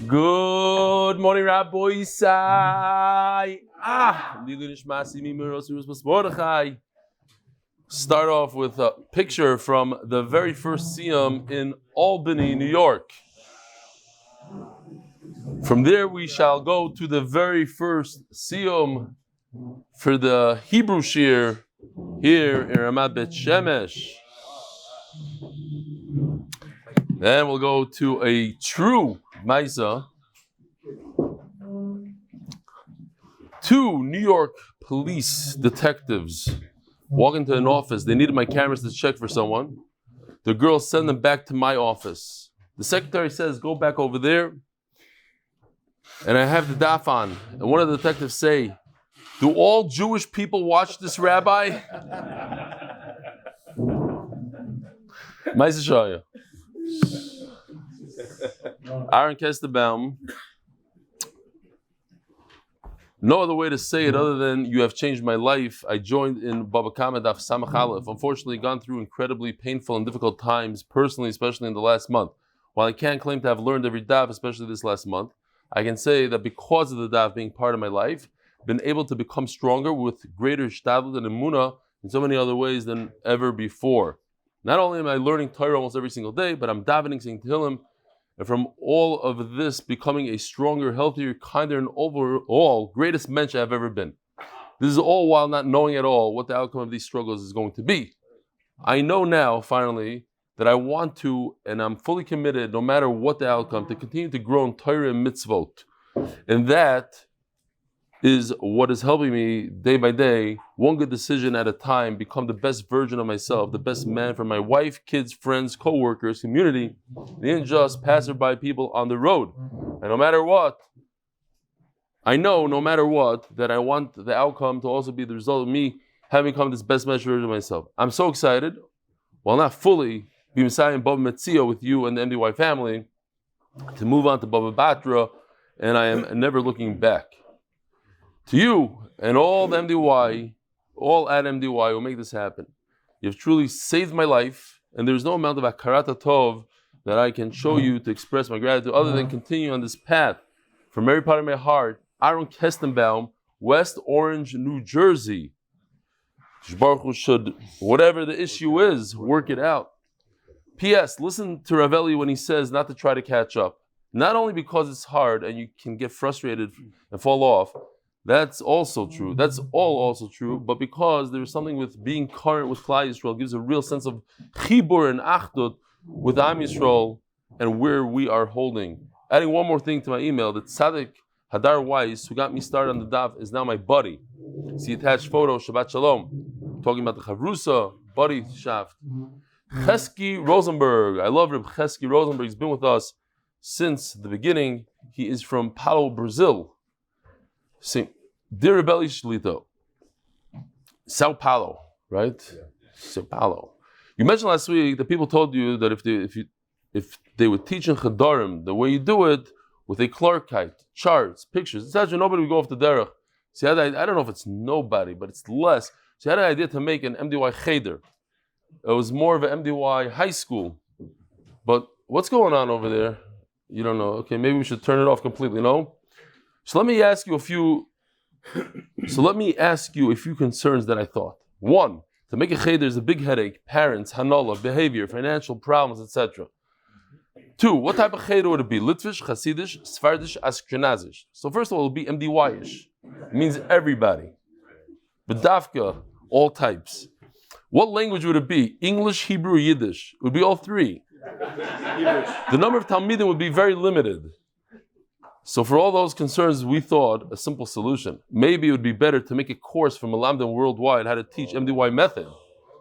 Good morning, Rabbi Isai. Start off with a picture from the very first siyum in Albany, New York. From there we shall go to the very first siyum for the Hebrew shir here in Ramat Bet Shemesh. Then we'll go to a true Maisa. Two New York police detectives walk into an office. They needed my cameras to check for someone. The girls send them back to my office. The secretary says, go back over there. And I have the daf on. And one of the detectives say, do all Jewish people watch this rabbi? Maisa Shaya. Aaron Kesterbaum. No other way to say it other than you have changed my life. I joined in Bava Basra Daf Aleph. Unfortunately, gone through incredibly painful and difficult times, personally, especially in the last month. While I can't claim to have learned every daf, especially this last month, I can say that because of the daf being part of my life, I've been able to become stronger with greater shtadlut and emunah in so many other ways than ever before. Not only am I learning Torah almost every single day, but I'm davening, saying Tehillim, and from all of this, becoming a stronger, healthier, kinder, and overall greatest mensch I've ever been. This is all while not knowing at all what the outcome of these struggles is going to be. I know now, finally, that I want to, and I'm fully committed, no matter what the outcome, to continue to grow in Torah and mitzvot. And that is what is helping me day by day, one good decision at a time, become the best version of myself, the best man for my wife, kids, friends, co-workers, community, the unjust, passerby people on the road. And no matter what, I know no matter what, that I want the outcome to also be the result of me having become this best version of myself. I'm so excited, while not fully, be Messiah and Bava Metzia with you and the MDY family, to move on to Bava Basra, and I am never looking back. To you and all the MDY, all at MDY will make this happen. You've truly saved my life, and there's no amount of akarat tov that I can show you to express my gratitude other than continue on this path. From every part of my heart, Aaron Kestenbaum, West Orange, New Jersey. Baruch Hu should, whatever the issue is, work it out. P.S. Listen to Raveli when he says not to try to catch up. Not only because it's hard and you can get frustrated and fall off, that's also true. That's all also true. But because there's something with being current with Klal Yisrael gives a real sense of chibur and achdut with Am Yisrael and where we are holding. Adding one more thing to my email, the tzadik Hadar Weiss, who got me started on the daf, is now my buddy. See attached photo, Shabbat Shalom, talking about the Chavrusa, buddy shaft. Chesky Rosenberg. I love Reb Chesky Rosenberg. He's been with us since the beginning. He is from Paulo, Brazil. Dear Rebelli Shlito, Sao Paulo, right? Yeah. Sao Paulo. You mentioned last week that people told you that if they would teach in Chadarim the way you do it with a Clarkite, charts, pictures, etc., nobody would go off the derech. So I don't know if it's nobody, but it's less. So I had an idea to make an MDY cheder. It was more of an MDY high school. But what's going on over there? You don't know. Okay, maybe we should turn it off completely, no? So let me ask you a few concerns that I thought. One, to make a cheder is a big headache. Parents, hanola, behavior, financial problems, etc. Two, what type of cheder would it be? Litvish, Hasidish, Sephardish, Ashkenazish. So first of all, it would be MDY-ish. It means everybody. Bedavka, all types. What language would it be? English, Hebrew, Yiddish. It would be all three. The number of Talmidim would be very limited. So for all those concerns, we thought a simple solution. Maybe it would be better to make a course from Malamdim worldwide how to teach MDY method.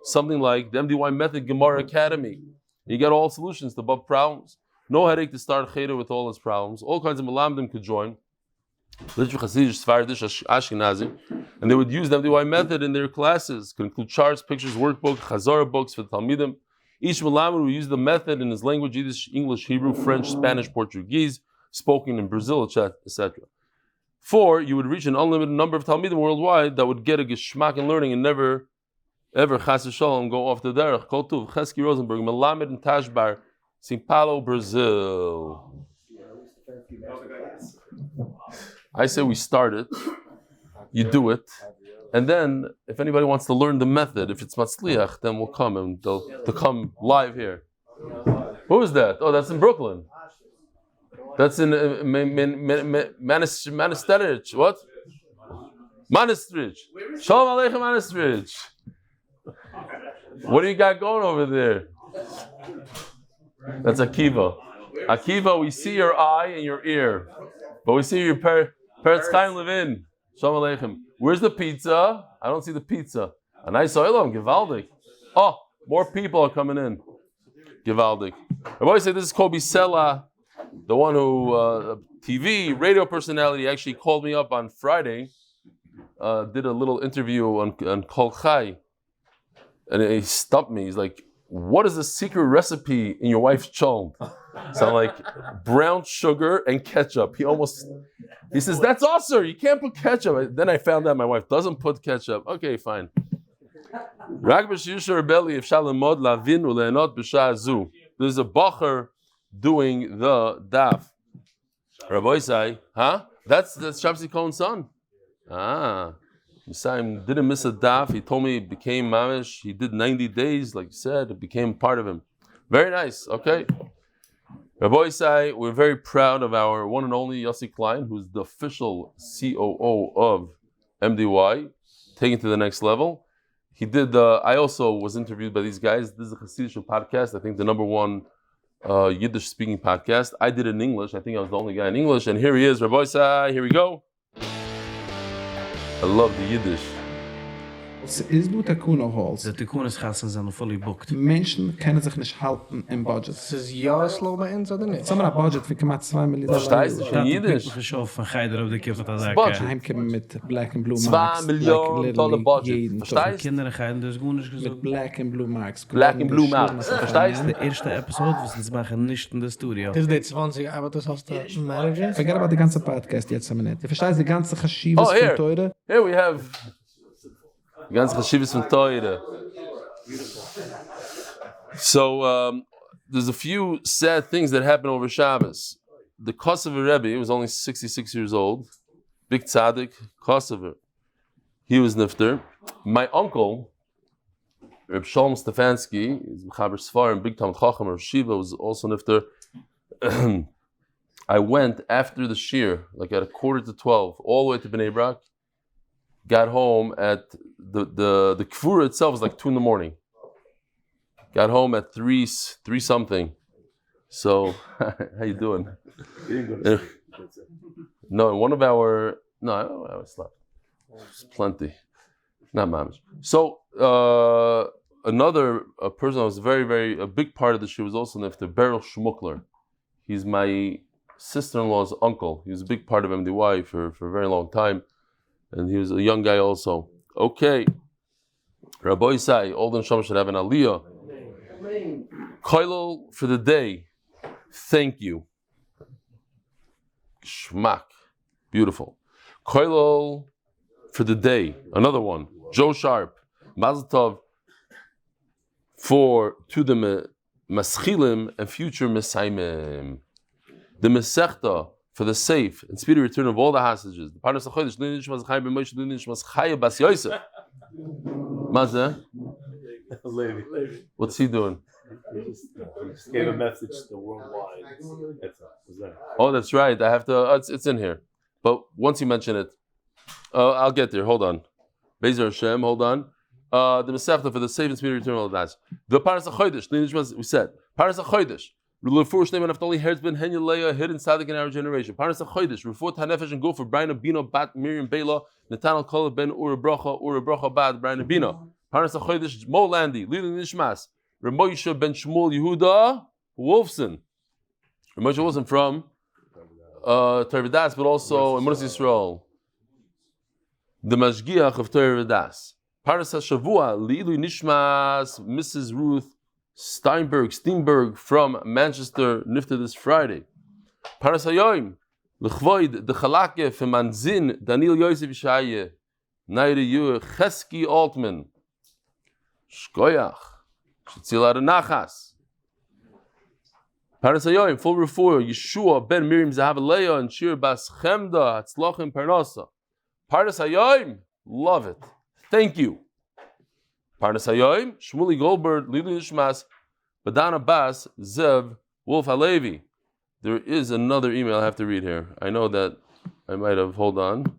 Something like the MDY method Gemara Academy. You get all solutions to above problems. No headache to start cheder with all its problems. All kinds of Malamdim could join. Litvish, Hasidish, Sephardish, Ashkenazi. And they would use the MDY method in their classes. Could include charts, pictures, workbook, Chazara books for the Talmidim. Each Malamid would use the method in his language, Yiddish, English, Hebrew, French, Spanish, Portuguese, spoken in Brazil, etc. 4, you would reach an unlimited number of Talmidim worldwide that would get a geschmack in learning and never, ever, chas v'shalom, go off the derech. Kol tuv, Chesky Rosenberg, Melamed in Tashbar, São Paulo, Brazil. I say we start it, you do it, and then if anybody wants to learn the method, if it's matzliach, then we'll come and they'll come live here. Who is that? Oh, that's in Brooklyn. That's in Monasterich. What? Monasterich. Shalom Aleichem Monasterich. What do you got going over there? That's Akiva. Akiva, we see your eye and your ear, but we see your Peretz Chaim Levin. Shalom Aleichem. Where's the pizza? I don't see the pizza. A nice oilam, Givaldik. Oh, more people are coming in. Givaldik. I always say this is Kobe Sela, the one who, TV, radio personality, actually called me up on Friday, did a little interview on Kol Chai, and he stumped me. He's like, what is the secret recipe in your wife's cholent? So I'm like, brown sugar and ketchup. He says, that's awesome. You can't put ketchup. Then I found out my wife doesn't put ketchup. Okay, fine. There's a bacher doing the daf. Rabbi say, huh? That's Shabsi Cohen's son. Messiah didn't miss a daf. He told me it became mamish. He did 90 days, like you said. It became part of him. Very nice. Okay. Rabbi say, we're very proud of our one and only Yossi Klein, who's the official COO of MDY, taking it to the next level. He did. I also was interviewed by these guys. This is a Hasidic podcast. I think the number one Yiddish speaking podcast. I did it in English. I think I was the only guy in English. And here he is, Rabbi say. Here we go. I love the Yiddish. Is du Takuna halls? The Takunas gassen zijn fully booked. Menschen können sich nicht halten im Budget. Es ist ja slow bei uns, oder nicht? Sagen wir ein Budget für knapp $2 Millionen. Verstehst du schon Jiddisch? Geschoven van Geider op de kip van dat Heimkommen mit Black and Blue $2 Marks. Millionen dollar budget. Verstehst du? Kinderen gaan dus gewoon eens Mit gezocht. Black and Blue Marks. Black and Blue Marks. Verstehst du? De eerste episode was ze maken nicht in de studio. Das ist die 20, aber das hast du Manager. Forget about the ganze Podcast jetzt am Ende. Du verstehst die ganze Chashivas von Teure? Here we have ganz Chashivas von Teure. So there's a few sad things that happened over Shabbos. The Kosovo Rebbe was only 66 years old. Big tzadik, Kosovo. He was Niftar. My uncle, Reb Shalom Stefansky, is Mechaber Sfar and Big Talmid Chacham, or Shiva, was also Niftar. I went after the shir, like at 11:45, all the way to Bnei Brak. Got home at the kfura itself was like 2 a.m. Got home at 3 something. So how you doing? No, in one of our I slept. It's plenty. Not mamish. So another person that was a big part of the shir was also Niftar, Beryl Shmukler. He's my sister-in-law's uncle. He was a big part of MDY for a very long time. And he was a young guy also. Okay. Rabbi Isai, Olden Shom should have an aliyah. Koilel for the day. Thank you. Shmak. Beautiful. Koilel for the day. Another one. Joe Sharp. Mazel Tov to the Maschilim and future Mesaimim. The Mesechta for the safe and speedy return of all the hostages. The Parnas HaChodesh, Lini Nishmas Chai Ben Moshe, Lini Nishmas Chaya Bas Yosef. Mazeh? What's he doing? He just gave a message to worldwide. Oh, that's right. I have to. It's in here. But once you mention it, I'll get there. Hold on. Bezer Hashem. Hold on. The Mesechta for the safe and speedy return of all the hostages. The Parnas HaChodesh, Lini Nishmas. We said Parnas HaChodesh. Lirfua Shneim Neftalli Herz Ben Henya Leah hidden tzadik in our generation. Parnas Chaydish Refuat hanefesh and go for Breina Bina Bat Miriam Baila Netanel Kalev Ben Bracha Bat Breina Bina. Parnas Chaydish Moe Landy Lili Nishmas Moshe ben Shmuel Yehuda Wolfson. Moshe wasn't from Torah Das, but also in Monas Yisrael. The Mashgiach of Torah Das. Parnas Shavua Lili Nishmas Mrs. Ruth Steinberg from Manchester Niftar this Friday. Paras Hayoim, L'chvoid, the Chalake, Femanzin, Daniel Yosef Yishaye, Nairi Yu, Chesky Altman, Shkoyach, Shitzilar Nachas. Parnas Hayoim, full Refuat, Yeshua ben Miriam Zahavaleya and Shir Bas Chemda Hatzlachim Parnasa. Parnas Hayoim, love it. Thank you. Parnas Hayoim, Shmuel Goldberg, Lili Nishmas, Badana Bas, Zev, Wolf Halevi. There is another email I have to read here. I know that I might have, hold on.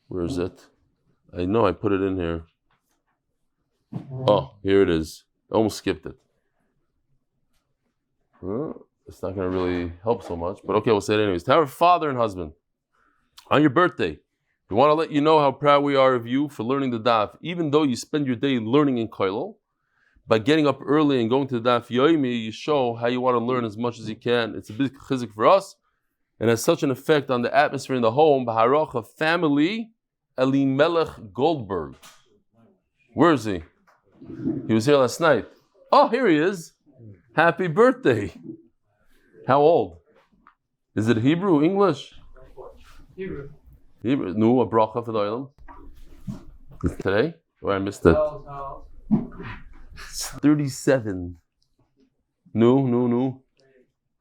Where is it? I know I put it in here. Oh, here it is. I almost skipped it. It's not going to really help so much, but okay, we'll say it anyways. To our father and husband, on your birthday, we want to let you know how proud we are of you for learning the Daf. Even though you spend your day learning in Koilel, by getting up early and going to the Daf Yomi, you show how you want to learn as much as you can. It's a big chizik for us, and has such an effect on the atmosphere in the home. B'haracha family, Eli Melech Goldberg. Where is he? He was here last night. Oh, here he is. Happy birthday. How old? Is it Hebrew, English? Hebrew. No, a bracha for the oilam. Today? Or I missed it. It's 37. No.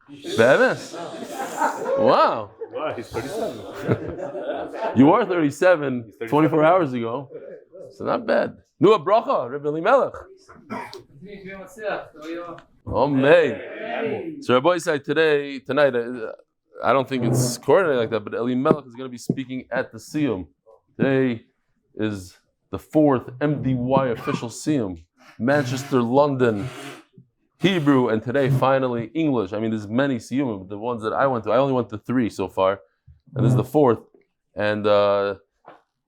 Beves? Wow. Wow, he's 37. You were 37 24 hours ago. So not bad. Nu a bracha, Rebbe Elimelech. Oh, man. So Rabbi said tonight, I don't think it's coordinated like that, but Elimelech is going to be speaking at the siyum. Today is the 4th MDY official siyum. Manchester, London, Hebrew, and today finally English. I mean, there's many siyum, but the ones that I went to, I only went to 3 so far, and this is the 4th, and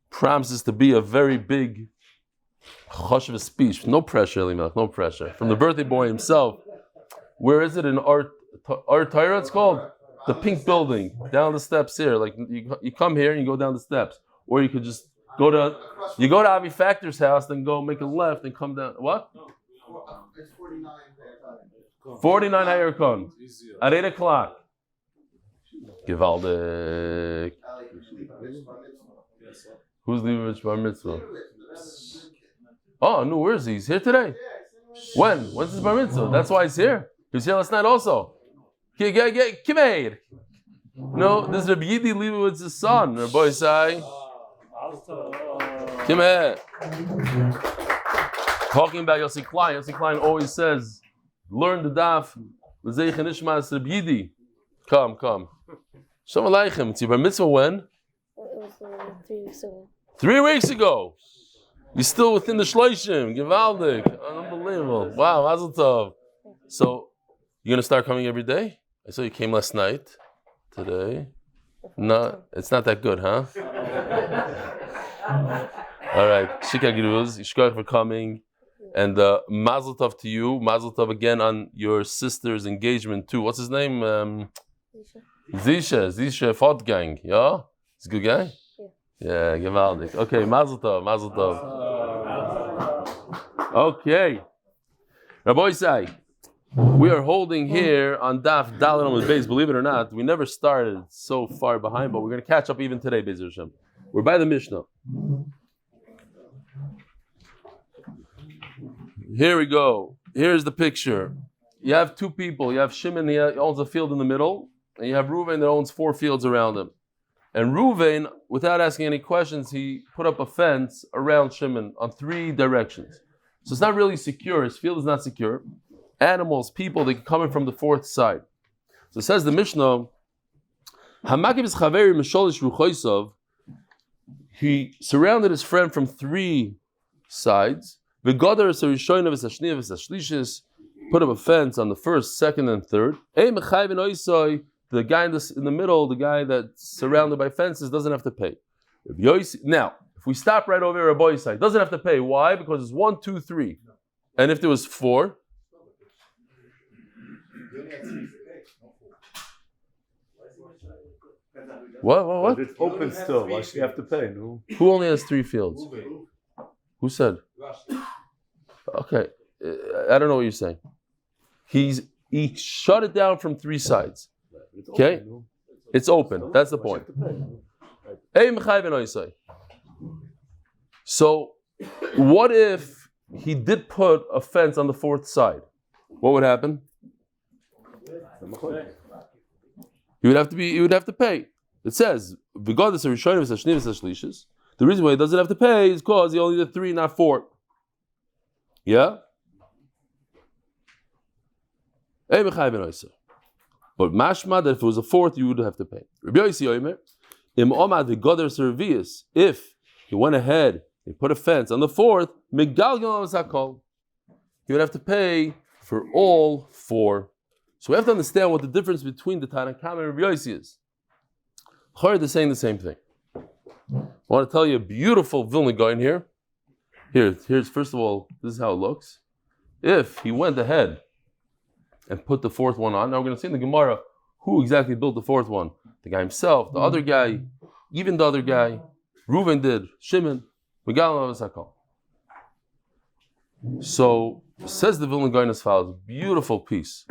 promises to be a very big chashuv speech. No pressure, Elimelech, no pressure. From the birthday boy himself. Where is it in R Torah? It's called the pink building down the steps here. Like you come here and you go down the steps, or you could just go to Avi Factor's house, then go make a left and come down. What? It's 49. 49 Hayarkon at 8 o'clock. Givaldik. Who's Leibovitz Bar Mitzvah? Oh, no, where is he? He's here today. When? When's his Bar Mitzvah? That's why he's here. He was here last night also. Come here. No, this is Rabbi Yidi Leibovitz's son. Rabbi Isai. Come here. Talking about Yossi Klein. Yossi Klein always says, learn the daf. L'zeich nishmas Rabbi Yidi. Come. Shalom Aleichem. It's your Bar Mitzvah when? It was 3 weeks ago. 3 weeks ago. You're still within the shloshim. Givaldik. Unbelievable. Wow, Mazel Tov. So, you're going to start coming every day? I saw you came last night. Today. No, it's not that good, huh? All right. Shika Giruz. Yishkoch for coming. And Mazel Tov to you. Mazel Tov again on your sister's engagement too. What's his name? Zisha Fortgang. Yeah? He's a good guy? Yeah, gewaldig. Okay, Mazel Tov. Okay. Rabbi Isai, we are holding here on Daf Dalet Amud Beis. Believe it or not, we never started so far behind, but we're going to catch up even today, Be'ez Hashem. We're by the Mishnah. Here we go. Here's the picture. You have 2 people. You have Shimon, he owns a field in the middle, and you have Reuven that owns 4 fields around him. And Reuven, without asking any questions, he put up a fence around Shimon on 3 directions. So it's not really secure. His field is not secure. Animals, people, they can come in from the 4th side. So it says the Mishnah, he surrounded his friend from 3 sides. Put up a fence on the 1st, 2nd, and 3rd. The guy in the middle, the guy that's surrounded by fences, doesn't have to pay. Now, if we stop right over here, Rabbi Yisai, doesn't have to pay. Why? Because it's 1, 2, 3. And if there was 4, what? It's open still. Why should you have to pay? No. Who only has 3 fields? Who said? Okay, I don't know what you're saying. He shut it down from 3 sides. Okay, it's open. That's the point. So, what if he did put a fence on the 4th side? What would happen? He would have to pay. It says, regardless of Rishonim, Sashnim, Sashlishis, the reason why he doesn't have to pay is because he only did 3, not 4. Yeah? But mashma that if it was a 4th, you would have to pay. If he went ahead, he put a fence on the 4th, he would have to pay for all 4. So we have to understand what the difference between the Tanakam and Rabbi Yossi is. They're saying the same thing. I want to tell you a beautiful Vilna guy in here. Here's first of all, this is how it looks. If he went ahead and put the 4th one on, now we're going to see in the Gemara who exactly built the 4th one. The guy himself, the other guy, even the other guy. Reuven did, Shimon, so says the Vilna Gaon as follows, beautiful piece.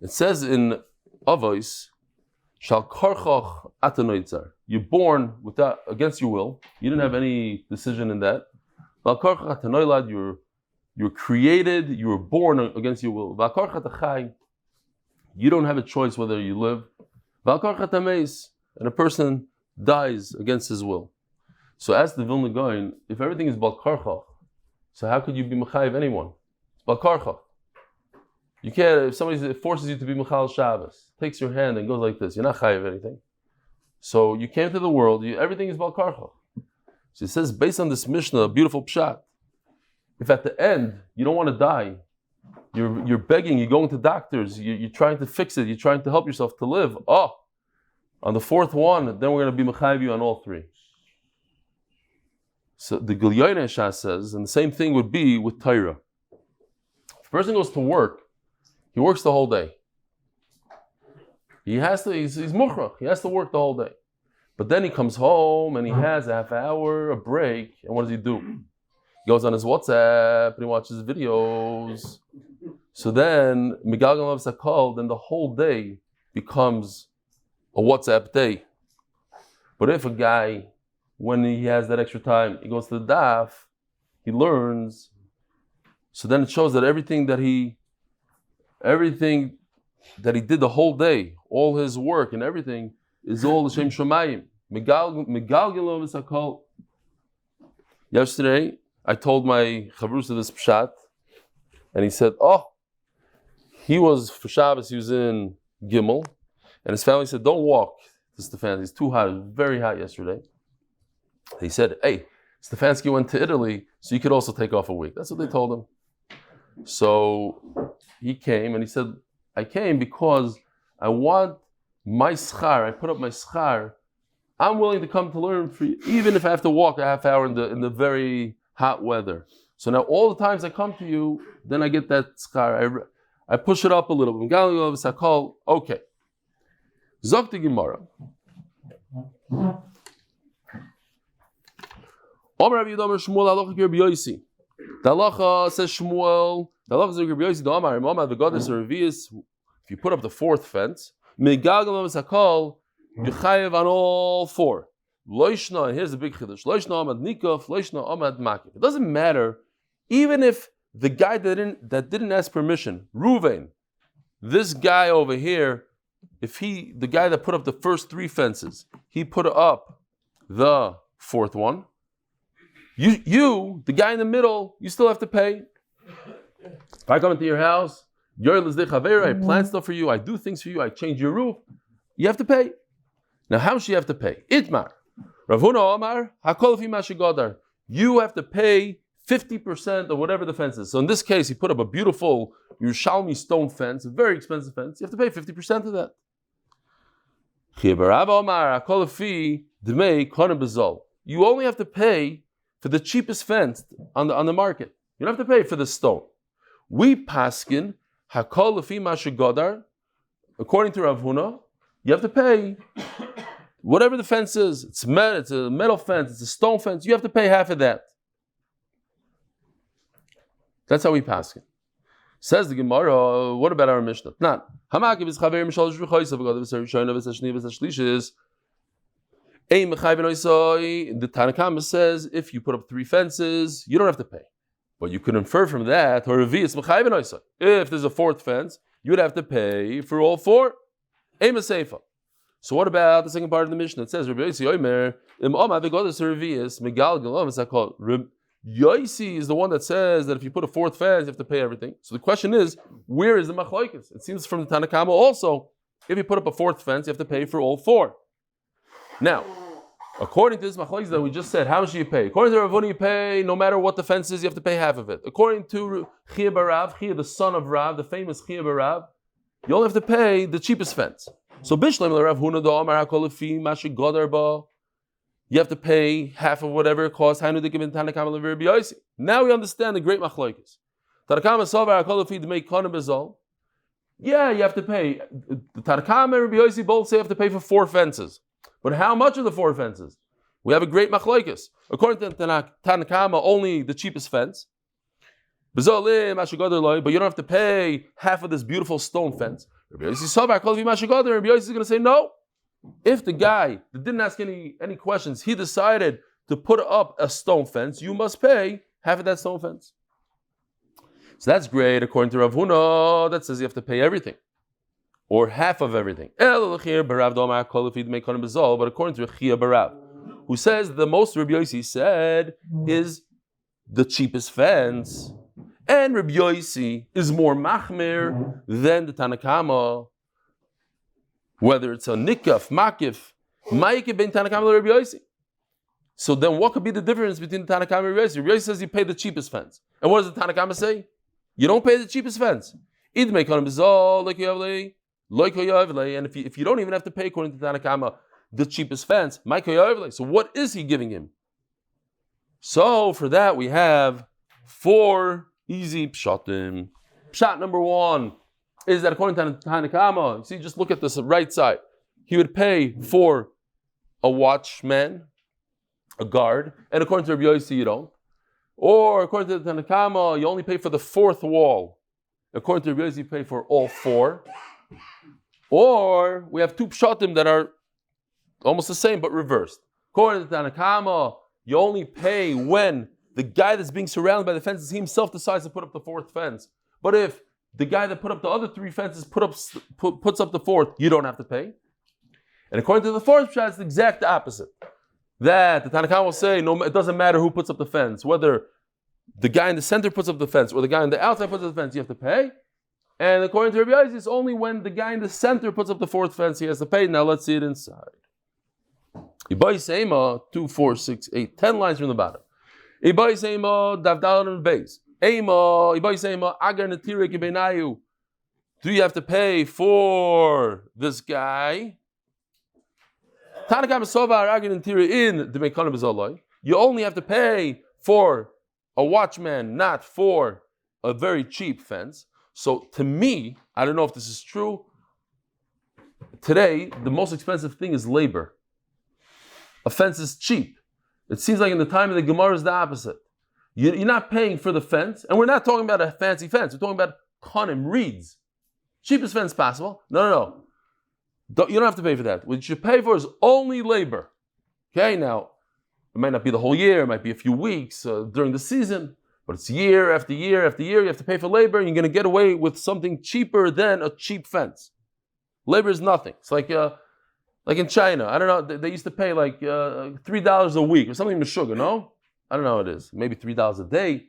It says in Avos, Shal karchach atanoitzar. You're born without against your will. You didn't have any decision in that. Val karchach atanoilad. You're created. You were born against your will. Val karchach atachai. You don't have a choice whether you live. Val karchach atameis. And a person dies against his will. So ask the Vilna Gaon, if everything is bal karchach, so how could you be mechayiv anyone? It's bal karchach. You can't, if somebody forces you to be Mechal Shabbos, takes your hand and goes like this, you're not chayiv anything. So you came to the world, everything is Bal Karcha. So it says, based on this Mishnah, a beautiful pshat, if at the end you don't want to die, you're begging, you're going to doctors, you're trying to fix it, you're trying to help yourself to live. On the 4th one, then we're going to be mechayiv you on all 3. So the Gilyoyne Shas says, and the same thing would be with torah. If a person goes to work, he works the whole day. He's mukhrach. He has to work the whole day. But then he comes home and he has a half hour, a break, and what does he do? He goes on his WhatsApp and he watches videos. So then, Migalgal of Sakal, then the whole day becomes a WhatsApp day. But if a guy, when he has that extra time, he goes to the Daf, he learns, so then it shows that everything that he did the whole day, all his work and everything, is all L'Shem Shomayim. Yesterday, I told my Chavrusa this pshat, and he said, he was, for Shabbos, he was in Gimel, and his family said, don't walk to Stefansky, it's too hot, it was very hot yesterday. He said, hey, Stefansky went to Italy, so you could also take off a week. That's what they told him. So he came and he said, I came because I want my schar, I put up my schar. I'm willing to come to learn for you, even if I have to walk a half hour in the very hot weather. So now all the times I come to you, then I get that schar. I push it up a little bit. Okay. Zok the Gemara. Omer Rabbi Yehuda Shmuel halacha Rabbi Yossi. The halacha says Shmuel. The halacha says Rabbi Yossi. The Amar Imam the goddess Revius. If you put up the 4th fence, Megagal Sakal, you chayev on all 4. Loishna. Here's the big chiddush. Loishna Amad Nikov. Loishna Amad Makif. It doesn't matter, even if the guy that didn't ask permission, Reuven, this guy over here, the guy that put up the first 3 fences, he put up the 4th one. You, the guy in the middle, you still have to pay. If I come into your house, I plant stuff for you, I do things for you, I change your roof, you have to pay. Now, how much do you have to pay? Itmar. Rav Huna Omar, Hakol fi mashigodar. You have to pay 50% of whatever the fence is. So in this case, he put up a beautiful Yerushalmi stone fence, a very expensive fence. You have to pay 50% of that. You only have to pay for the cheapest fence on the market. You don't have to pay for the stone. We paskin hakol lefi mashigodar. According to Rav Huna, you have to pay whatever the fence is. It's a metal fence. It's a stone fence. You have to pay half of that. That's how we paskin. Says the Gemara. What about our Mishnah? Not hamakiv is chaver mishal shvichoysav v'gadav v'sarishayna v'sashni v'sashlishes. The Tanakama says if you put up 3 fences, you don't have to pay. But you could infer from that, if there's a 4th fence, you would have to pay for all four. Ema Seifa. So what about the second part of the Mishnah? It says, Rabbi Yossi Omer, Yosi is the one that says that if you put a fourth fence, you have to pay everything. So the question is, where is the machlokes? It seems from the Tanna Kama also, if you put up a fourth fence, you have to pay for all four. Now, according to this machlokes that we just said, how much do you pay? According to Ravuna, you pay no matter what the fence is, you have to pay half of it. According to Chia Barav, Chia, the son of Rav, the famous Chia Barav, you only have to pay the cheapest fence. So Bishlem Rav Huna do Amar HaKol Lefi Mashi Godar Ba. You have to pay half of whatever it costs. Now we understand the great machlokes. Yeah, you have to pay. The Tanakama and Rabbi Yossi both say you have to pay for four fences. But how much are the four fences? We have a great machlokes. According to Tanakama, only the cheapest fence. But you don't have to pay half of this beautiful stone fence. Rabbi Yossi is going to say no. If the guy that didn't ask any questions, he decided to put up a stone fence, you must pay half of that stone fence. So that's great. According to Rav Huna, that says you have to pay everything. Or half of everything. But according to Chia Barav, who says the most Rabbi Yossi said is the cheapest fence. And Rabbi Yossi is more machmir than the Tanakama. Whether it's a nikaf, makif, ma'ikif ben Tanakama Rabbi Yossi. So then what could be the difference between the Tanakama and Rabbi Yossi? Rabbi Yossi says you pay the cheapest fence. And what does the Tanakama say? You don't pay the cheapest fence. And if you don't even have to pay according to Tanakama the cheapest fence, so what is he giving him? So for that we have four easy pshatim. Pshat number one is that according to Tanakama, you see, just look at this right side. He would pay for a watchman, a guard, and according to Rabbi Yossi, you don't. Or according to the Tanakama, you only pay for the fourth wall. According to Rabbi Yossi, you pay for all four. Or we have two pshatim that are almost the same but reversed. According to Tanakama, you only pay when the guy that's being surrounded by the fences, he himself decides to put up the fourth fence. But if the guy that put up the other three fences puts up the fourth, you don't have to pay. And according to the fourth pshat, it's the exact opposite. That the Tanakh will say, no, it doesn't matter who puts up the fence, whether the guy in the center puts up the fence or the guy on the outside puts up the fence, you have to pay. And according to Rabbi Yossi, it's only when the guy in the center puts up the fourth fence, he has to pay. Now let's see it inside. Ibai Seima, 2, 4, 6, 8, 10 lines from the bottom. Ibai Seima, Davdal Beis. Eima, Ibai Seima, Agar Netirik Benayu. Do you have to pay for this guy? Tanakam Sovar Agar Netirik in the Mekana Bezalai. You only have to pay for a watchman, not for a very cheap fence. So to me, I don't know if this is true. Today, the most expensive thing is labor. A fence is cheap. It seems like in the time of the Gemara is the opposite. You're not paying for the fence, and we're not talking about a fancy fence. We're talking about konim, reeds. Cheapest fence possible. No. You don't have to pay for that. What you should pay for is only labor. Okay, now, it might not be the whole year. It might be a few weeks during the season. But it's year after year after year. You have to pay for labor, and you're going to get away with something cheaper than a cheap fence. Labor is nothing. It's like in China. I don't know. They used to pay like $3 a week or something with sugar, no? I don't know what it is. Maybe $3 a day.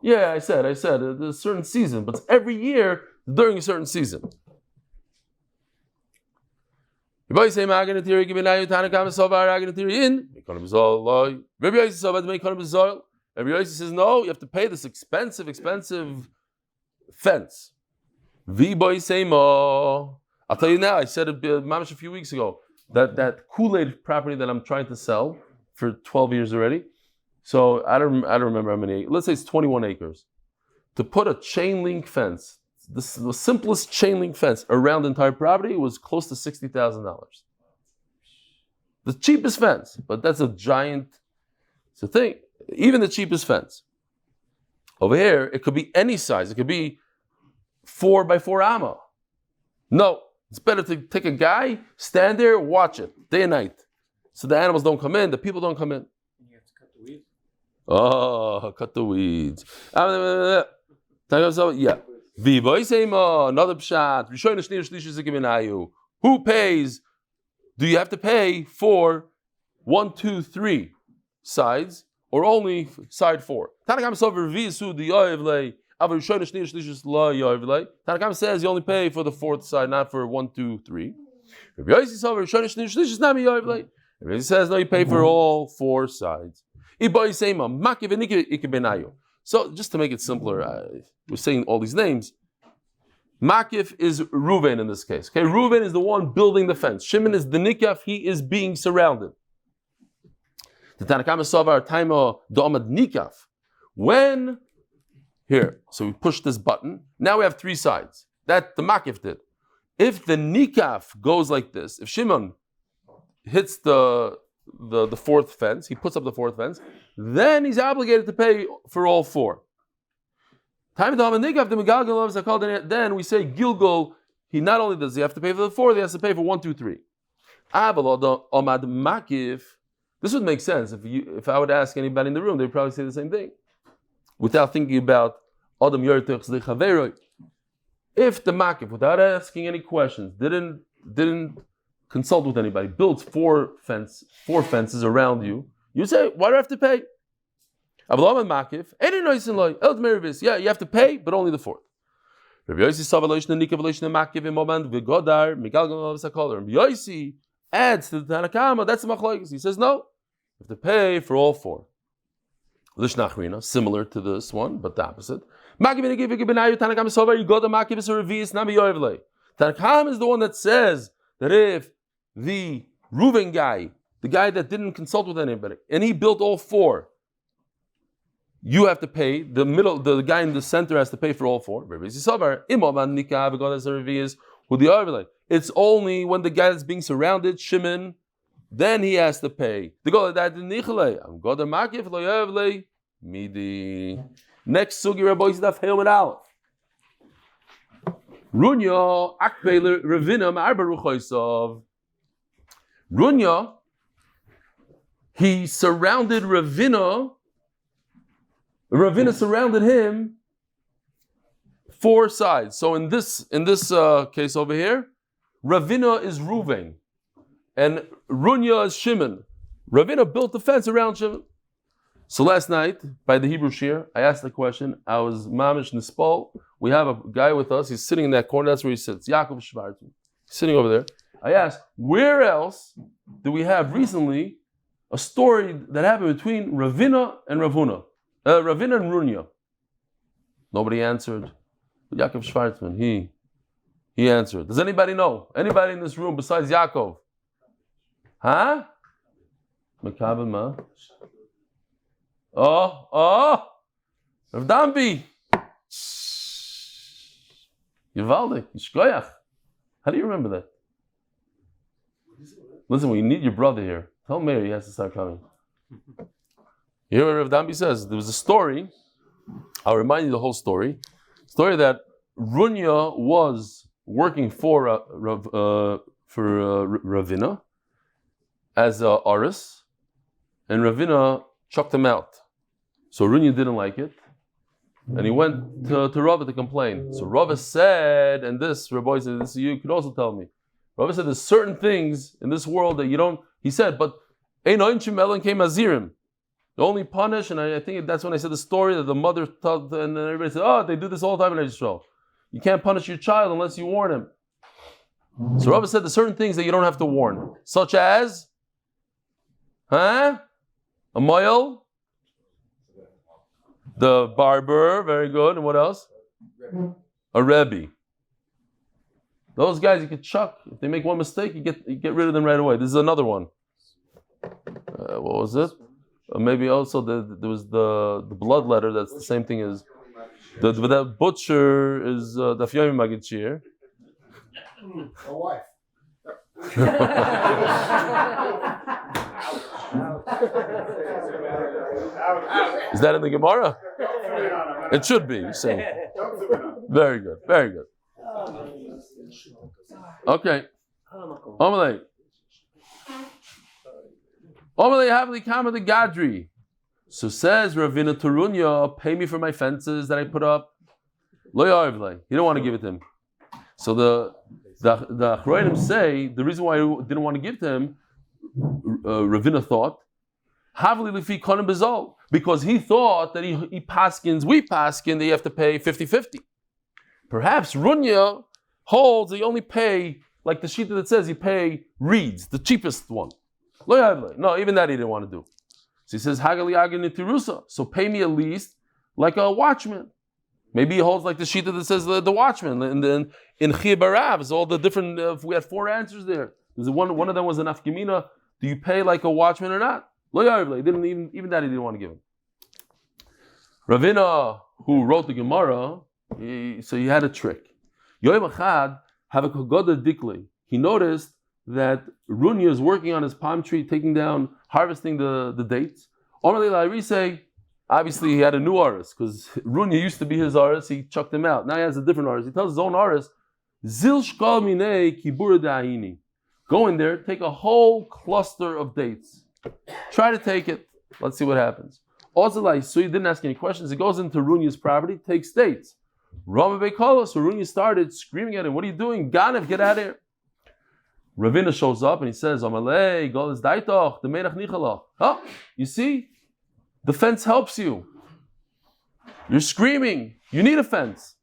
Yeah, I said there's a certain season, but it's every year during a certain season. Rabbi Yossi says, no, you have to pay this expensive fence. I'll tell you now, I said it mamash a few weeks ago, that Kool-Aid property that I'm trying to sell for 12 years already. So I don't remember how many, let's say it's 21 acres. To put a chain link fence, the simplest chain link fence around the entire property was close to $60,000. The cheapest fence, but that's a giant, it's a thing. Even the cheapest fence. Over here, it could be any size. It could be 4 by 4 amma. No, it's better to take a guy, stand there, watch it, day and night. So the animals don't come in, the people don't come in. You have to cut the weeds? Oh, cut the weeds. Yeah. Another pshat. Who pays? Do you have to pay for 1, 2, 3 sides, or only side 4? Tanakam says you only pay for the 4th side, not for 1, 2, 3. Rabbi says no, you pay for all 4 sides. So just to make it simpler, we're saying all these names. Makif is Reuven in this case. Okay, Reuven is the one building the fence. Shimon is the nikaf; he is being surrounded. The Tanakama Savar Taima Do'amad Nikaf. When here, so we push this button. Now we have 3 sides. That the Makif did. If the nikaf goes like this, if Shimon hits the 4th fence, he puts up the 4th fence, then he's obligated to pay for all 4. Then we say Gilgal, he not only does he have to pay for the 4, he has to pay for 1, 2, 3. This would make sense if I would ask anybody in the room, they'd probably say the same thing. Without thinking about Adam Yertech Zlichaveroi. If the Makif, without asking any questions, didn't consult with anybody, builds 4 fences around you, you say, why do I have to pay? Yeah, you have to pay, but only the 4th. Rabbi Yossi adds to the Tanakama, that's the machlokes. He says, no, you have to pay for all 4. Similar to this one, but the opposite. Tanakam is the one that says that if the Reuven guy, the guy that didn't consult with anybody, and he built all 4, you have to pay. The guy in the center has to pay for all 4. It's only when the guy that's being surrounded, Shimon, then he has to pay. Next sugi Rabbi Daf Yomi Aleph. Runya akbeiler Ravina ma'arba ruchoisov. Runya, he surrounded Ravina. Ravina surrounded him 4 sides. So in this case over here, Ravina is Reuven, and Runya is Shimon. Ravina built the fence around Shimon. So last night, by the Hebrew Shir, I asked the question. I was mamish nispal. We have a guy with us. He's sitting in that corner. That's where he sits. Yaakov Shvartzman. He's sitting over there. I asked, where else do we have recently a story that happened between Ravina and Ravuna? Ravina and Runya. Nobody answered. But Yaakov Shvartzman, he answered. Does anybody know? Anybody in this room besides Yaakov? Huh? Mekabel ma? Rav Dambi. Yivaldik, Yishkoyach. How do you remember that? Listen, we need your brother here. Tell Mary he has to start coming. You hear what Rav Dambi says? There was a story. I'll remind you the whole story. Story that Runya was working for Ravina as a aris, and Ravina chucked him out. So Runya didn't like it, and he went to Rava to complain. So Rava said, and this, Rabbi said, this you could also tell me. Rava said, there's certain things in this world that you don't, he said, but Ein Oinchim Elen came Azirim. They only punish, and I think that's when I said the story that the mother told, and everybody said, oh, they do this all the time in Israel. You can't punish your child unless you warn him. So Rava said there's certain things that you don't have to warn, such as, a moil, the barber, very good, and what else? A rebbe. Those guys you could chuck. If they make one mistake, you get rid of them right away. This is another one. What was it? Maybe also there was the bloodletter. That's the same thing as the butcher is Daf Yomi Magid. A wife. Is that in the Gemara? It should be. You're saying. Very good. Very good. Okay. Omelay Havli Kama the Gadri. So says Ravina Tarunya, pay me for my fences that I put up. Lo ya'arvle. He don't want to give it to him. So the Achronim say the reason why he didn't want to give to him, Ravina thought, Havli lifi konim bezol, because he thought that he paskins, we paskin, that you have to pay 50-50. Perhaps Runya holds that you only pay, like the sheet that says you pay reeds, the cheapest one. No, even that he didn't want to do. So he says, Hagali agin itirusa, so pay me at least like a watchman. Maybe he holds like the sheet that says the watchman. And then in Chiyah is all the different, we had 4 answers there. There's one of them was an afkamina. Do you pay like a watchman or not? Lo yarvle. Didn't even that he didn't want to give him. Ravina, who wrote the Gemara, so he had a trick. Yoyim Achad have a kogoda dikli. He noticed that Runya is working on his palm tree, harvesting the dates. Omar Leila say, obviously he had a new artist because Runya used to be his artist. He chucked him out. Now he has a different artist. He tells his own artist, Zil shkal minei kibur da'ini. Go in there, take a whole cluster of dates. Try to take it. Let's see what happens. Ozalai, so he didn't ask any questions. He goes into Runya's property, takes dates. Rama Beikala, so Runya started screaming at him, what are you doing? Ganev, get out of here. Ravina shows up and he says, Amalei, Golas Daitoch, the Menach Nichalach. Oh, you see? The fence helps you. You're screaming. You need a fence.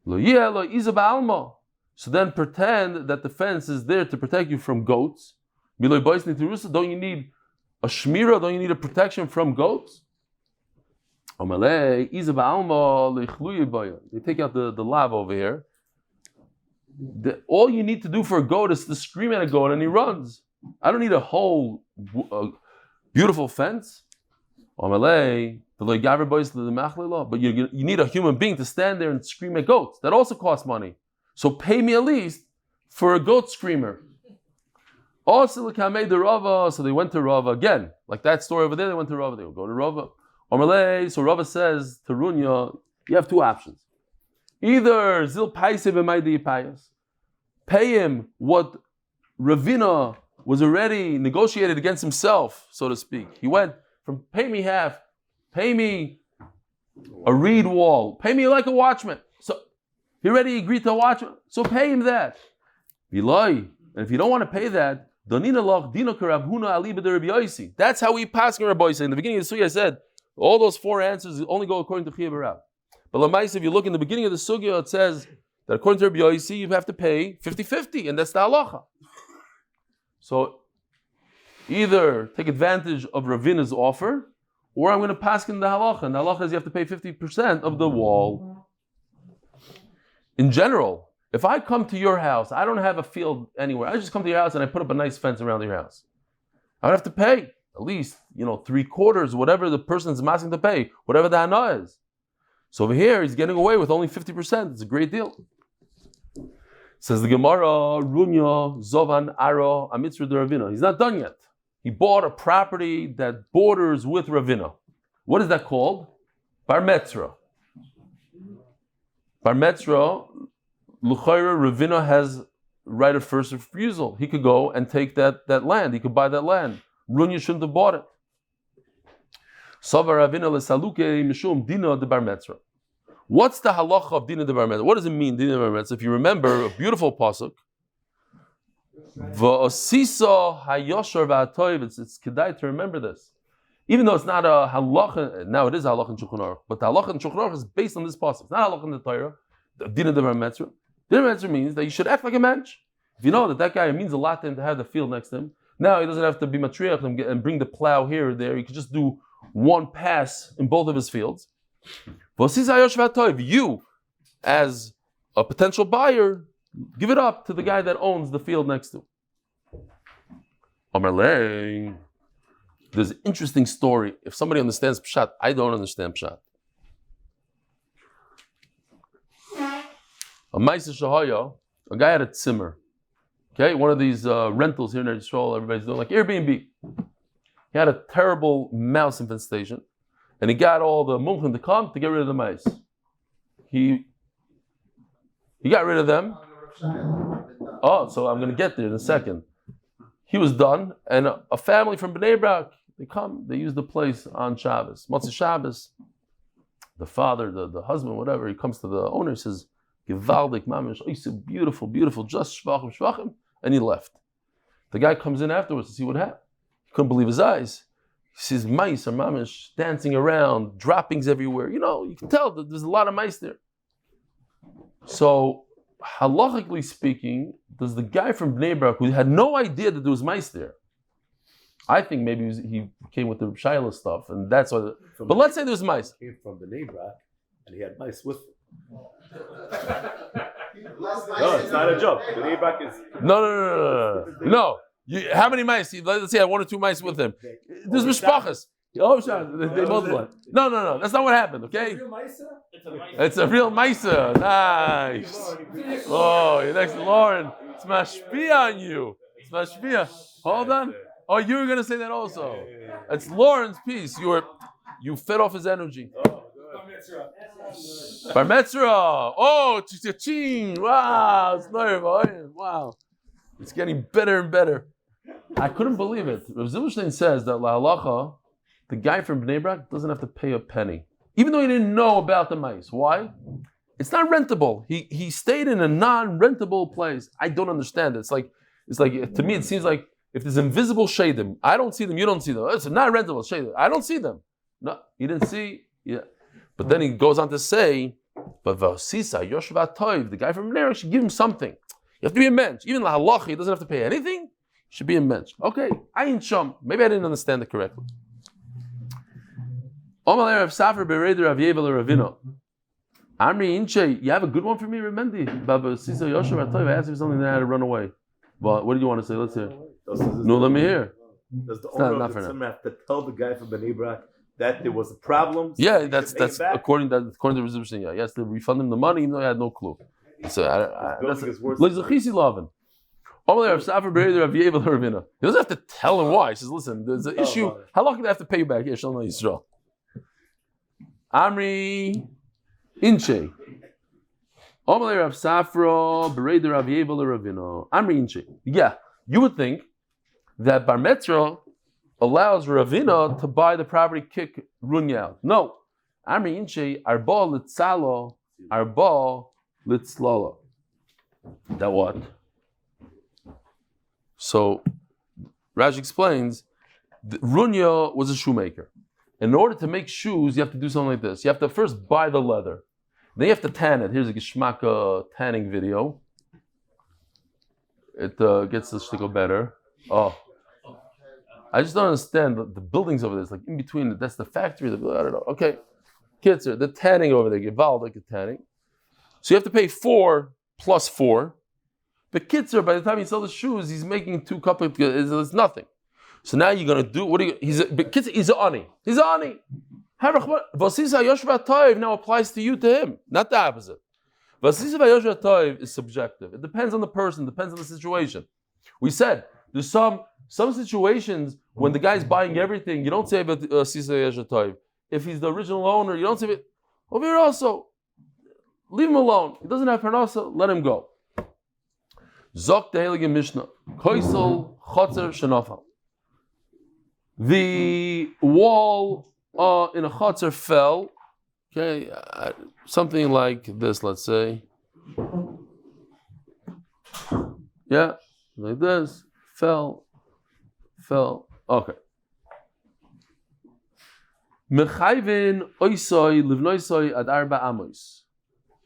Lo Izab Alma. So then pretend that the fence is there to protect you from goats. Don't you need a shmira? Don't you need a protection from goats? They take out the lava over here. All you need to do for a goat is to scream at a goat and he runs. I don't need a whole beautiful fence. But you need a human being to stand there and scream at goats. That also costs money. So pay me at least for a goat screamer. So they went to Rava again. Like that story over there, they went to Rava. They will go to Rava. So Rava says to Runya, you have 2 options. Either Zil Paise b'maydi Payas. Pay him what Ravina was already negotiated against himself, so to speak. He went from pay me half, pay me a reed wall, pay me like a watchman. So he already agreed to a watchman, so pay him that. And if you don't want to pay that, that's how we pass in Rabbi Yossi. In the beginning of the Sugya I said, all those 4 answers only go according to Chiyah B'Rav. But Lamais, if you look in the beginning of the Sugya, it says that according to Rabbi Yossi, you have to pay 50-50, and that's the halacha. So either take advantage of Ravina's offer, or I'm going to pass in the halacha. And the halacha is you have to pay 50% of the wall. In general, if I come to your house, I don't have a field anywhere. I just come to your house and I put up a nice fence around your house. I would have to pay at least, 3/4, whatever the person's asking to pay, whatever the hanah is. So over here, he's getting away with only 50%. It's a great deal. Says the Gemara, Runya, Zovan, Aro, Amitzra de Ravina. He's not done yet. He bought a property that borders with Ravina. What is that called? Bar Metzra. Bar Metzra, L'chayra, Ravina has right of first refusal. He could go and take that land. He could buy that land. Runya shouldn't have bought it. Savar Ravina lesaluke mishum dina de Bar Metzra. What's the halacha of dina de Bar Metzra? What does it mean, dina de Bar Metzra? If you remember, a beautiful pasuk. V'osisa hayoshar v'atoiv. It's kedai to remember this. Even though it's not a halacha, now it is a halacha in Shulchan Aruch, but the halacha in Shulchan Aruch is based on this pasuk. It's not halacha in the Torah. The dina de Bar Metzra. Dina de Bar Metzra means that you should act like a mensch. If you know that guy, it means a lot to him to have the field next to him. Now he doesn't have to be matriach and bring the plow here or there. He could just do one pass in both of his fields. You, as a potential buyer, give it up to the guy that owns the field next to. There's an interesting story. If somebody understands Pshat, I don't understand Pshat. A Maisa Shahaya, a guy had a tzimmer. Okay, one of these rentals here in Israel, everybody's doing like Airbnb. He had a terrible mouse infestation, and he got all the mumchim to come to get rid of the mice. He got rid of them. Oh, so I'm going to get there in a second. He was done, and a family from Bnei Brak, they come, they use the place on Shabbos. Motzei Shabbos, the father, the husband, whatever, he comes to the owner, says, Givaldik mamish, beautiful, beautiful, just shvachim, and he left. The guy comes in afterwards to see what happened. He couldn't believe his eyes. He sees mice or mamish dancing around, droppings everywhere. You can tell that there's a lot of mice there. So, halachically speaking, does the guy from Bnei Brak, who had no idea that there was mice there, I think maybe he came with the Shaila stuff, and that's why. But let's say there's mice. He came from Bnei Brak, and he had mice with him. No, it's not a joke. Bnei Brak is... No. How many mice? Let's say I had 1 or 2 mice with him. There's mishpachas. Oh, they multiply. No. That's not what happened, okay? It's a real Maisa. Nice. Oh, you're next to Lauren. It's mashpia on you. It's mashpia. Hold on. Oh, you were going to say that also. It's Lauren's piece. You fed off his energy. Bar Metzra. Oh, ching. Wow. It's wow. It's getting better and better. I couldn't believe it. Rav Zilberstein says that La Halacha, the guy from Bnei Brak doesn't have to pay a penny, even though he didn't know about the mice. Why? It's not rentable. He stayed in a non-rentable place. I don't understand it. It's like to me it seems like if there's invisible shadim, I don't see them, you don't see them. It's a non-rentable shadim. I don't see them. No, you didn't see. Yeah, but then he goes on to say, but Vasisa Yoshvat Toiv, the guy from Bnei Brak should give him something. You have to be a mensch. Even La Halacha, he doesn't have to pay anything. He should be a mensch. Okay, I ain't shum. Maybe I didn't understand it correctly. Omer Rav Safar Bereider Rav Yevel Ravino. Amri Inche, you have a good one for me, Remendi? Baba Sisa Yosher Atoy, I asked you something that I had to run away. Well, what do you want to say? Let's hear. No, let me hear. Does the owner of the tzimmer have to tell the guy from Bnei Brak that there was a problem? So yeah, that's according to Rizubshin. Yeah, yes, to refund him the money, even though I had no clue. So that's like Zechisi Lavin. He doesn't have to tell him why. He says, listen, there's an issue. How long do I have to pay you back? Here, Shalom Yisrael. Amri Inche. Omalei Rav Safra, Bereider Rav Yevel Ravino. Amri Inche. Yeah, you would think that Bar Metzra allows Ravina to buy the property, kick Runya out. No. Amri Inche, Arba Litzalo, Arba Litzlala. That what? So, Raj explains, Runya was a shoemaker. In order to make shoes, you have to do something like this. You have to first buy the leather. Then you have to tan it. Here's a Geshmaka tanning video. It gets the shtickle better. Oh. I just don't understand the buildings over there. It's like in between. That's the factory. I don't know. Okay. Kids, the tanning over there. Geval, like the tanning. So you have to pay 4 plus 4. The Kitzer, by the time he sells the shoes, he's making 2 cup. It's nothing. So now you're going to do, what do you, he's an ani. He's an ani. Vasisa Yoshva Toiv now applies to you, to him, not the opposite. Vasisa Yoshva Toiv is subjective. It depends on the person, depends on the situation. We said, there's some situations when the guy's buying everything, you don't say Vasisa Yoshva Toiv. If he's the original owner, you don't say it. Over here also, leave him alone. He doesn't have parnasa, let him go. Zok the Heilige Mishnah, Koisel Chotzer Shenofal. The wall in a chotzer fell, okay, something like this, let's say. Yeah, like this, fell, okay. Mechayvin oisoi livnoisoi ad arba amos.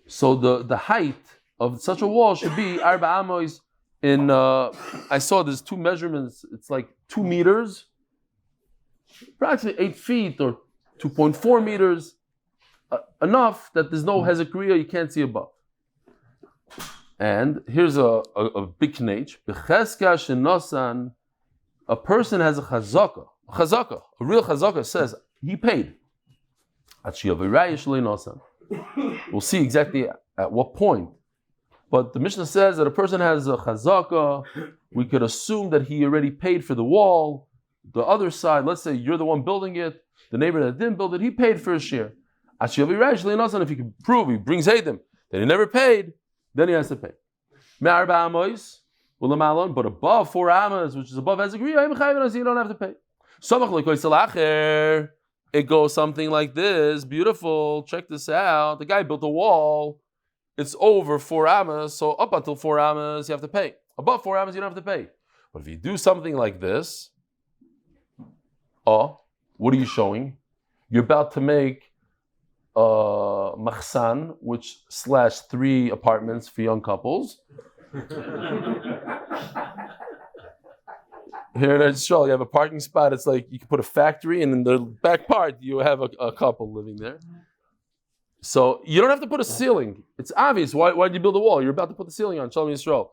So the height of such a wall should be arba amos in, I saw there's 2 measurements, it's like 2 meters, approximately 8 feet or 2.4 meters, enough that there's no hezekriya, you can't see above. And here's a big knech. B'cheska shenosan, a person has a chazaka, a real chazaka says he paid. We'll see exactly at what point. But the Mishnah says that a person has a chazaka, we could assume that he already paid for the wall. The other side, let's say you're the one building it, the neighbor that didn't build it, he paid for his share. If you can prove he brings Hadim, that he never paid, then he has to pay. But above 4 amas, which is above Hezekriya, you don't have to pay. it goes something like this. Beautiful. Check this out. The guy built a wall. It's over 4 amas, so up until 4 amas you have to pay. Above 4 amas you don't have to pay. But if you do something like this, what are you showing? You're about to make a machsan, which /3 apartments for young couples. Here in Israel, you have a parking spot. It's like you can put a factory, and in the back part, you have a couple living there. So you don't have to put a ceiling. It's obvious. Why did you build a wall? You're about to put the ceiling on. Shalom Yisrael.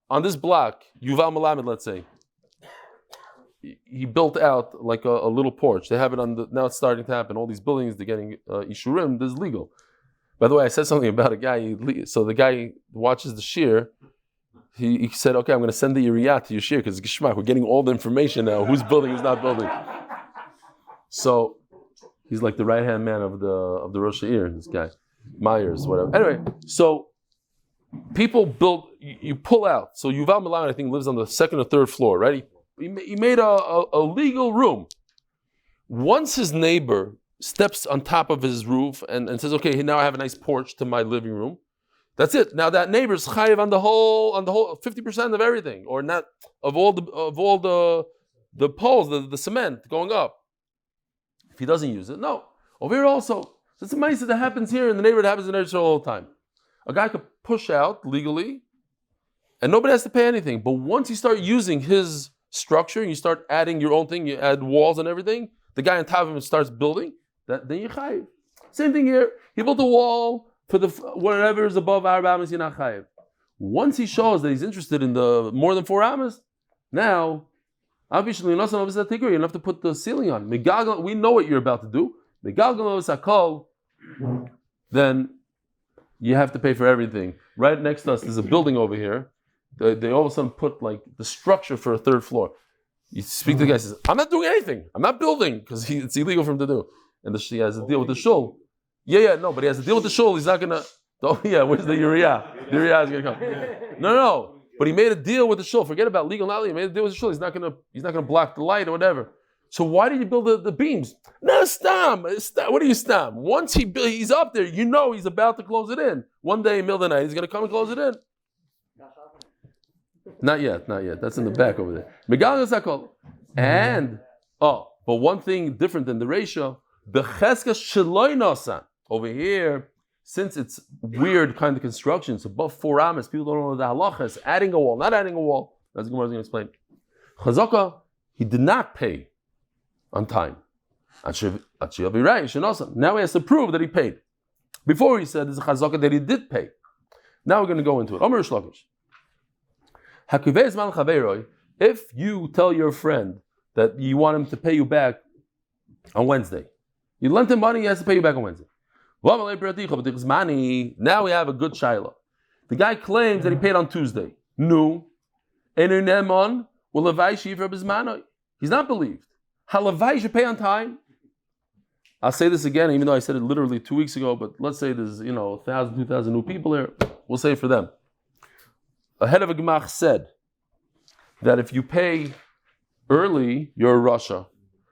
On this block, Yuval Melamed, let's say, he built out like a little porch. They have it on now it's starting to happen. All these buildings, they're getting ishurim. This is legal. By the way, I said something about a guy. So the guy watches the shir. He said, okay, I'm going to send the Iriyah to your shir because Gishmak, we're getting all the information now. Who's building, who's not building. So he's like the right-hand man of the Rosh Ha'ir, this guy. Myers, whatever. Anyway, so people build, you pull out. So Yuval Melamed, I think, lives on the 2nd or 3rd floor, right? He made a legal room. Once his neighbor steps on top of his roof and says, okay, now I have a nice porch to my living room. That's it. Now that neighbor's chayiv on the whole 50% of everything, or not of all the poles, the cement going up. If he doesn't use it, no. Over here also, it's a ma'aseh that happens here in the neighborhood. Happens in Israel all the time. A guy could push out legally, and nobody has to pay anything. But once you start using his structure, and you start adding your own thing, you add walls and everything. The guy on top of him starts building. Then you chayiv. Same thing here. He built a wall. For the whatever is above 4 amas, you're not chayiv. Once he shows that he's interested in the more than 4 amas, now obviously you don't have to put the ceiling on. We know what you're about to do. Then you have to pay for everything. Right next to us, there's a building over here. They all of a sudden put like the structure for a 3rd floor. You speak to the guy, says, "I'm not doing anything. I'm not building because it's illegal for him to do." And he has to deal with the shul. No, but he has to deal with the shul. He's not gonna. Where's the Uriah? The Uriah is gonna come. No. But he made a deal with the shul. Forget about legal, not legal. He made a deal with the shul. He's not gonna block the light or whatever. So why did you build the beams? No, stam. What do you stam? Once he's up there, he's about to close it in. One day, middle of the night, he's gonna come and close it in. Not yet. That's in the back over there. And but one thing different than the ratio, the Chesky Altman. Over here, since it's weird kind of construction, it's above 4 amas, people don't know the halachas, adding a wall, not adding a wall. That's what I was going to explain. Chazaka, he did not pay on time. Now he has to prove that he paid. Before he said there's a chazaka that he did pay. Now we're going to go into it. Omer Shlokish. If you tell your friend that you want him to pay you back on Wednesday, you lent him money, he has to pay you back on Wednesday. Now we have a good shaila. The guy claims that he paid on Tuesday. No. He's not believed. Halavai should pay on time. I'll say this again, even though I said it literally 2 weeks ago, but let's say there's 1,000, 2,000 new people here. We'll say it for them. A head of a gemach said that if you pay early, you're a Russia.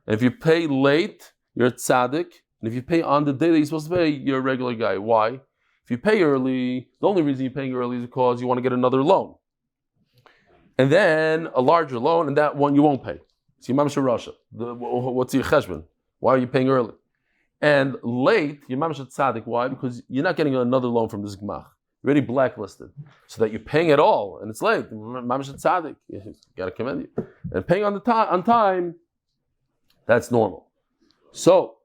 And if you pay late, you're a tzadik. And if you pay on the day that you're supposed to pay, you're a regular guy. Why? If you pay early, the only reason you're paying early is because you want to get another loan. And then a larger loan, and that one you won't pay. So you're mamsha Russia. What's your cheshbon? Why are you paying early? And late, you're mamsha tzadik. Why? Because you're not getting another loan from this gemach. You're already blacklisted. So that you're paying it all, and it's late. Mamsha tzadik. You got to commend you. And paying on time, that's normal. So,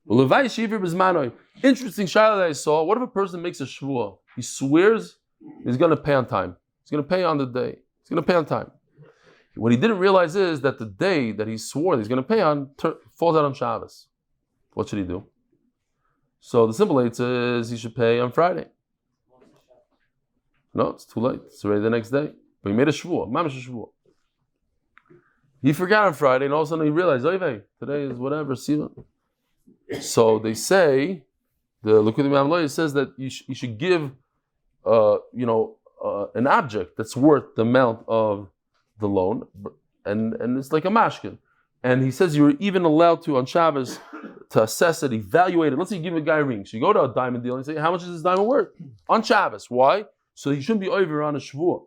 interesting shayla that I saw. What if a person makes a shvuah? He swears he's going to pay on time. He's going to pay on the day. He's going to pay on time. What he didn't realize is that the day that he swore that he's going to pay on falls out on Shabbos. What should he do? So the simple answer is he should pay on Friday. No, it's too late. It's already the next day. But he made a shvuah. Mamash a shvuah. He forgot on Friday, and all of a sudden he realized, today is whatever, siyum. So they say, the Likud Imam says that you should give, an object that's worth the amount of the loan, and it's like a mashkin. And he says you're even allowed to, on Shabbos, to assess it, evaluate it. Let's say you give a guy a ring. So you go to a diamond dealer and say, how much is this diamond worth? On Shabbos. Why? So he shouldn't be over on a Shavuot.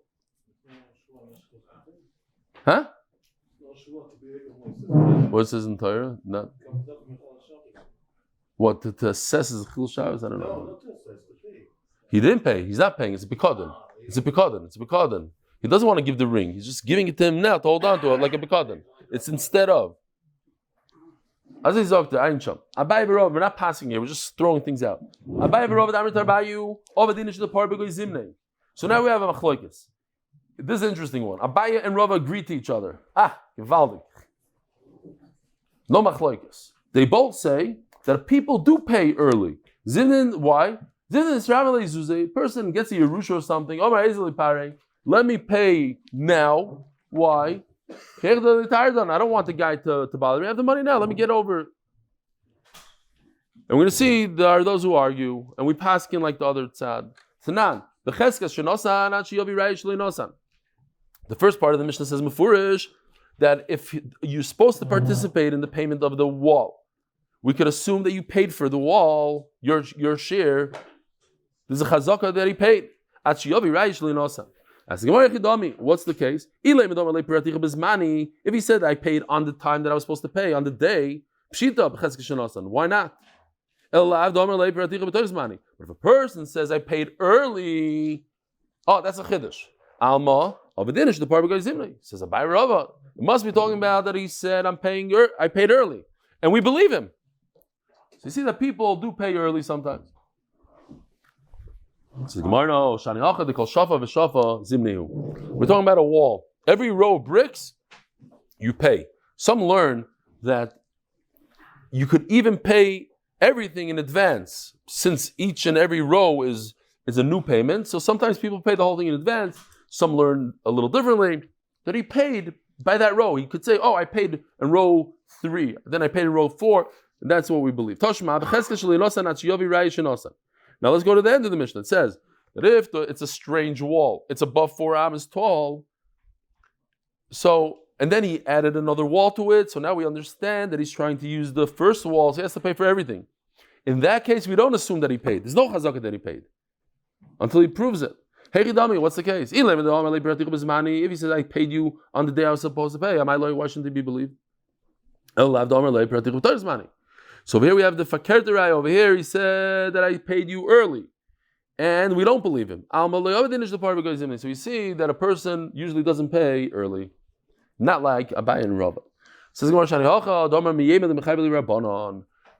Huh? What it says in Torah? Not. What, to assess his Chil Shabbos? I don't know. He didn't pay. He's not paying. It's a Bikadon. It's a Bikadon. He doesn't want to give the ring. He's just giving it to him now to hold on to it like a Bikadon. It's instead of. As I said, Abai V'Rov, we're not passing here, we're just throwing things out. Abai V'Rov, Amrit Arbayu, Ovadinish the Par Begoy Zimnei. So now we have a Machloikis. This is an interesting one. Abaya and Rava agree to each other. Gevaldik. No Machloikis. They both say that people do pay early. Zimnin, why? Zimnin is a person gets a Yerusha or something. Let me pay now. Why? I don't want the guy to bother me. I have the money now. Let me get over it. And we're going to see there are those who argue, and we pass in like the other tzad. The first part of the Mishnah says Mefurish that if you're supposed to participate in the payment of the wall, we could assume that you paid for the wall, your share. There's a chazaka that he paid. What's the case? If he said I paid on the time that I was supposed to pay, on the day, why not? But if a person says I paid early, that's a chiddush. Alma of a dinish the parbagoy zimni says Abai Rava. It must be talking about that he said I paid early, and we believe him. So you see that people do pay early sometimes. We're talking about a wall. Every row of bricks, you pay. Some learn that you could even pay everything in advance, since each and every row is a new payment. So sometimes people pay the whole thing in advance. Some learn a little differently, that he paid by that row. He could say, I paid in row 3, then I paid in row 4, and that's what we believe. Now let's go to the end of the Mishnah. It says that if it's a strange wall, it's above 4 amos tall. So, and then he added another wall to it. So now we understand that he's trying to use the first wall, so he has to pay for everything. In that case, we don't assume that he paid. There's no chazaka that he paid until he proves it. Hey, Chidami, what's the case? If he says I paid you on the day I was supposed to pay, am I lawyer? Why shouldn't he be believed? So here we have the fakir derai. Over here he said that I paid you early, and we don't believe him. So you see that a person usually doesn't pay early, not like Abai and Rava.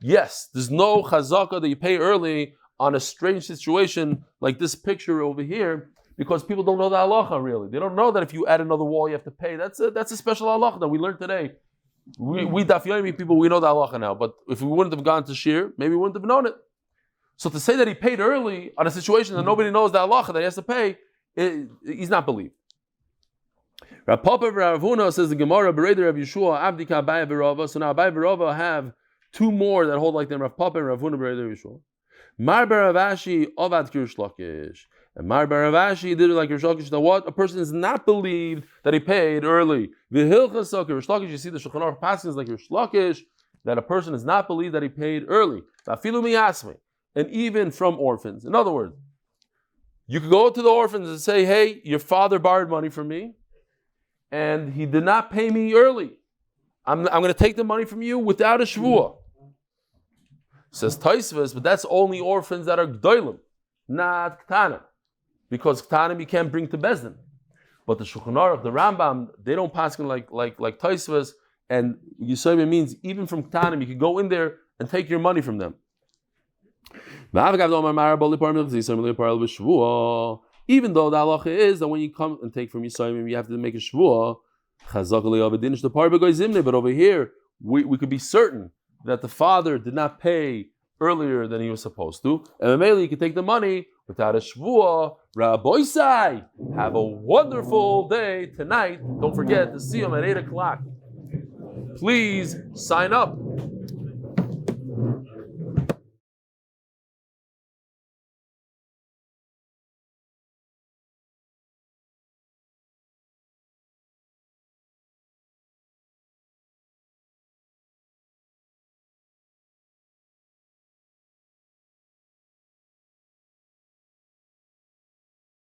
Yes, there's no chazaka that you pay early on a strange situation like this picture over here, because people don't know the halacha really. They don't know that if you add another wall you have to pay. That's a special halacha that we learned today. We Daf Yomi people, we know the halacha now, but if we wouldn't have gone to shir, maybe we wouldn't have known it. So to say that he paid early on a situation that nobody knows the halacha that he has to pay, he's not believed. Rav Papa Rav Huna says the Gemara Breina Rav Yeshua Abdika Abai V'Rava. So now Abai V'Rava have 2 more that hold like them. Rav Papa and Rav Huna Breina Rav Yeshua. Mar Bar Avashi Ovad Kirish Lakish. And Mar Bar Avashi did it like Rish Lakish. Now what? A person is not believed that he paid early. V'Hilchas Rish Lakish. You see the Shulchan Aruch passing is like Rish Lakish, that a person is not believed that he paid early. Afilu miyasme. And even from orphans. In other words, you could go to the orphans and say, hey, your father borrowed money from me, and he did not pay me early. I'm going to take the money from you without a shvuah. Says Taisvas, but that's only orphans that are gdolim, not ktanim. Because ktanim you can't bring to Bezdin. But the Shulchan Aruch, the Rambam, they don't pass like Taisvas, and Yisrael means even from ktanim, you can go in there and take your money from them. Even though the halacha is that when you come and take from Yisrael, you have to make a shvuah. But over here, we could be certain that the father did not pay earlier than he was supposed to, and mainly you can take the money without a shvuah. Rabboisai, have a wonderful day tonight. Don't forget the siyum at 8:00. Please sign up.